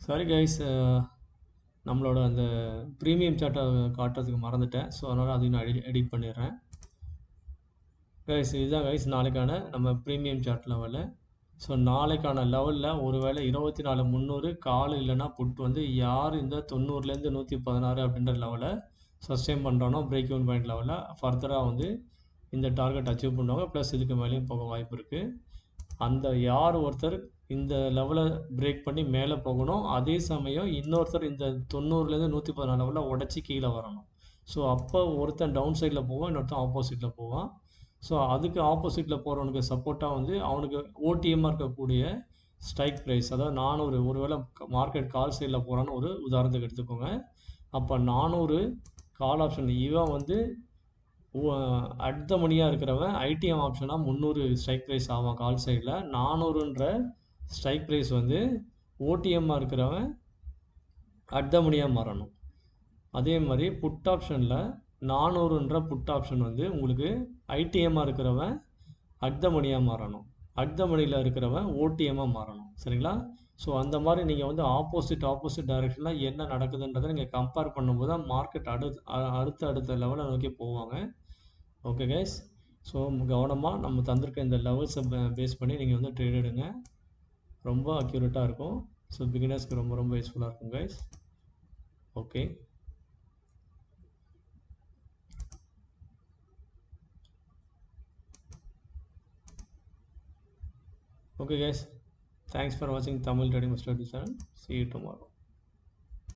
Sorry guys, நம்மளோட அந்த premium சார்ட்டை காட்டுறதுக்கு மறந்துட்டேன். ஸோ அதனால் அதையும் நான் எடிட் பண்ணிடுறேன். கைஸ் இதுதான் கைஸ் நாளைக்கான நம்ம ப்ரீமியம் சார்ட் லெவலு. ஸோ நாளைக்கான லெவலில் ஒருவேளை 24,300 கால் இல்லைன்னா புட் வந்து யார் இந்த 90லேருந்து 116 அப்படின்ற லெவலை சஸ்டெயின் பண்ணுறானோ பிரேக் இவன் பாயிண்ட் லெவலில் ஃபர்தராக வந்து இந்த டார்கெட் அச்சீவ் பண்ணுவாங்க. ப்ளஸ் இதுக்கு மேலேயும் போக வாய்ப்பு இருக்குது. அந்த யார் ஒருத்தர் இந்த லெவலை பிரேக் பண்ணி மேலே போகணும், அதே சமயம் இன்னொருத்தர் இந்த 90லேருந்து 114 லெவலில் உடச்சி கீழே வரணும். ஸோ அப்போ ஒருத்தன் டவுன் சைடில் போவான், இன்னொருத்தன் ஆப்போசிட்டில் போவான். ஸோ அதுக்கு ஆப்போசிட்டில் போகிறவனுக்கு சப்போர்ட்டாக வந்து அவனுக்கு ஓடிஎம்மாக இருக்கக்கூடிய ஸ்ட்ரைக் ப்ரைஸ், அதாவது 400. ஒருவேளை மார்க்கெட் கால் சைடில் போகிறான்னு ஒரு உதாரணத்துக்கு எடுத்துக்கோங்க. அப்போ 400 கால் ஆப்ஷன் இவன் வந்து அட் த மணியாக இருக்கிறவன் ஐடிஎம் ஆப்ஷனாக 300 ஸ்ட்ரைக் ப்ரைஸ் ஆவான் கால் சைடில். 400ன்ற ஸ்ட்ரைக் ப்ரைஸ் வந்து ஓடிஎம்மாக இருக்கிறவன் அட் த மணியாக மாறணும். அதே மாதிரி புட் ஆப்ஷனில் 400ன்ற புட் ஆப்ஷன் வந்து உங்களுக்கு ஐடிஎம்மாக இருக்கிறவன் அட் த மணியாக மாறணும், அட் த மணியில் இருக்கிறவன் ஓடிஎம்மாக மாறணும். சரிங்களா? ஸோ அந்த மாதிரி நீங்கள் வந்து ஆப்போசிட் டைரெக்ஷனில் என்ன நடக்குதுன்றதை நீங்கள் கம்பேர் பண்ணும்போது தான் மார்க்கெட் அடுத்த லெவலை நோக்கி போவாங்க. ஓகே கைஸ், ஸோ கவனமாக நம்ம தந்திருக்க இந்த லெவல்ஸை பேஸ் பண்ணி நீங்கள் வந்து ட்ரேட் எடுங்க. ரொம்ப அக்யூரேட்டாக இருக்கும். ஸோ பிகினர்ஸ்க்கு ரொம்ப யூஸ்ஃபுல்லாக இருக்கும் guys. Okay, okay guys, thanks for watching Tamil Trading Master channel. See you tomorrow.